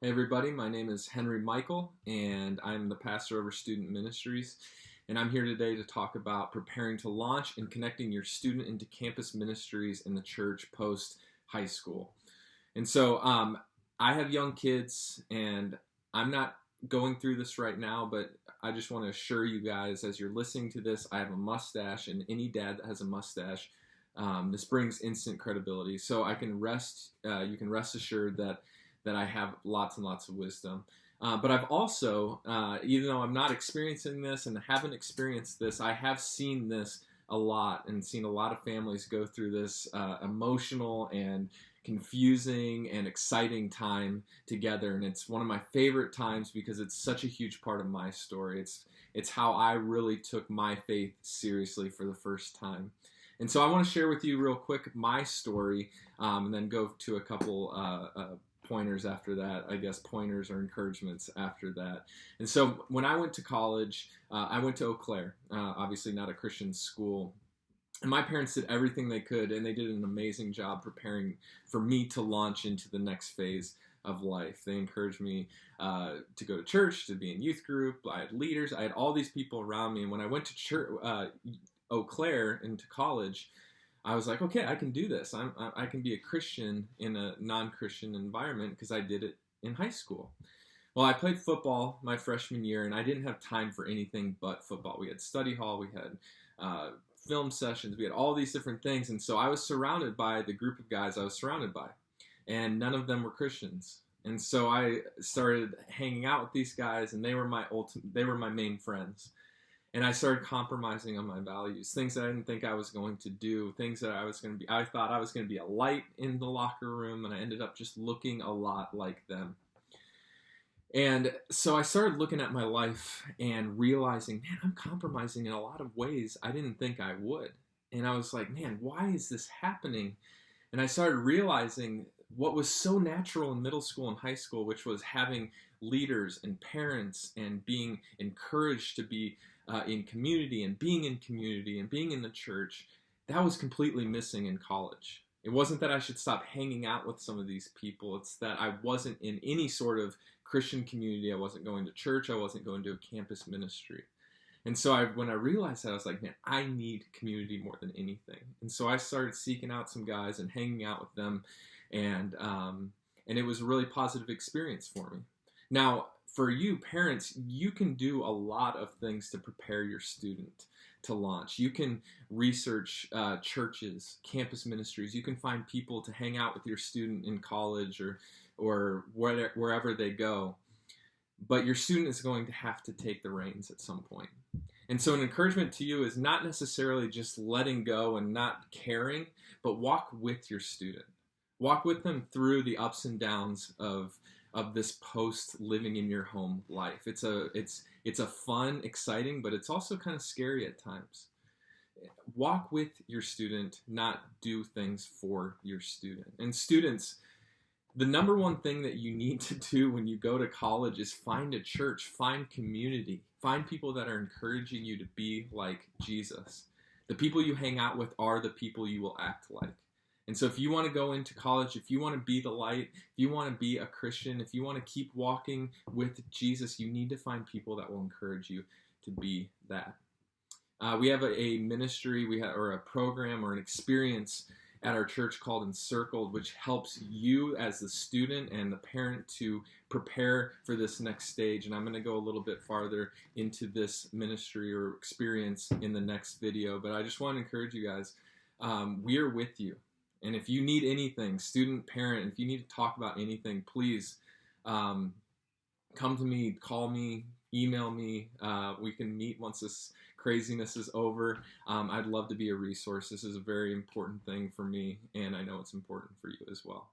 Hey everybody, my name is Henry Michael, and I'm the pastor over student ministries. And I'm here today to talk about preparing to launch and connecting your student into campus ministries in the church post high school. And so I have young kids, and I'm not going through this right now, but I just want to assure you guys as you're listening to this, I have a mustache, and any dad that has a mustache, this brings instant credibility. So you can rest assured that I have lots and lots of wisdom. But I've also, even though I'm not experiencing this and haven't experienced this, I have seen this a lot and seen a lot of families go through this emotional and confusing and exciting time together. And it's one of my favorite times because it's such a huge part of my story. It's how I really took my faith seriously for the first time. And so I want to share with you real quick my story, and then go to a couple pointers after that, I guess pointers or encouragements after that. And so when I went to college, I went to Eau Claire, obviously not a Christian school. And my parents did everything they could, and they did an amazing job preparing for me to launch into the next phase of life. They encouraged me to go to church, to be in youth group. I had leaders. I had all these people around me. And when I went to church, Eau Claire into college, I was like, okay, I can do this. I can be a Christian in a non-Christian environment because I did it in high school. Well, I played football my freshman year, and I didn't have time for anything but football. We had study hall, we had film sessions, we had all these different things, and so I was surrounded by the group of guys I was surrounded by, and none of them were Christians. And so I started hanging out with these guys, and they were my main friends. And I started compromising on my values, things that I didn't think I was going to do, things that I thought I was going to be a light in the locker room, and I ended up just looking a lot like them. And so I started looking at my life and realizing, man, I'm compromising in a lot of ways I didn't think I would. And I was like, man, why is this happening? And I started realizing what was so natural in middle school and high school, which was having leaders and parents and being encouraged to be in community and being in the church. That was completely missing in college. It wasn't that I should stop hanging out with some of these people. It's that I wasn't in any sort of Christian community. I wasn't going to church. I wasn't going to a campus ministry. And so when I realized that, I was like, man, I need community more than anything. And so I started seeking out some guys and hanging out with them, and it was a really positive experience for me. Now, for you parents, you can do a lot of things to prepare your student to launch. You can research churches, campus ministries. You can find people to hang out with your student in college or wherever they go. But your student is going to have to take the reins at some point. And so an encouragement to you is not necessarily just letting go and not caring, but walk with your student. Walk with them through the ups and downs of this post living in your home life. It's a fun, exciting, but it's also kind of scary at times. Walk with your student, not do things for your student. And students, the number one thing that you need to do when you go to college is find a church, find community, find people that are encouraging you to be like Jesus. The people you hang out with are the people you will act like. And so if you want to go into college, if you want to be the light, if you want to be a Christian, if you want to keep walking with Jesus, you need to find people that will encourage you to be that. We have a ministry, or a program or an experience at our church called Encircled, which helps you as the student and the parent to prepare for this next stage. And I'm going to go a little bit farther into this ministry or experience in the next video. But I just want to encourage you guys, we are with you. And if you need anything, student, parent, if you need to talk about anything, please come to me, call me, email me. We can meet once this craziness is over. I'd love to be a resource. This is a very important thing for me, and I know it's important for you as well.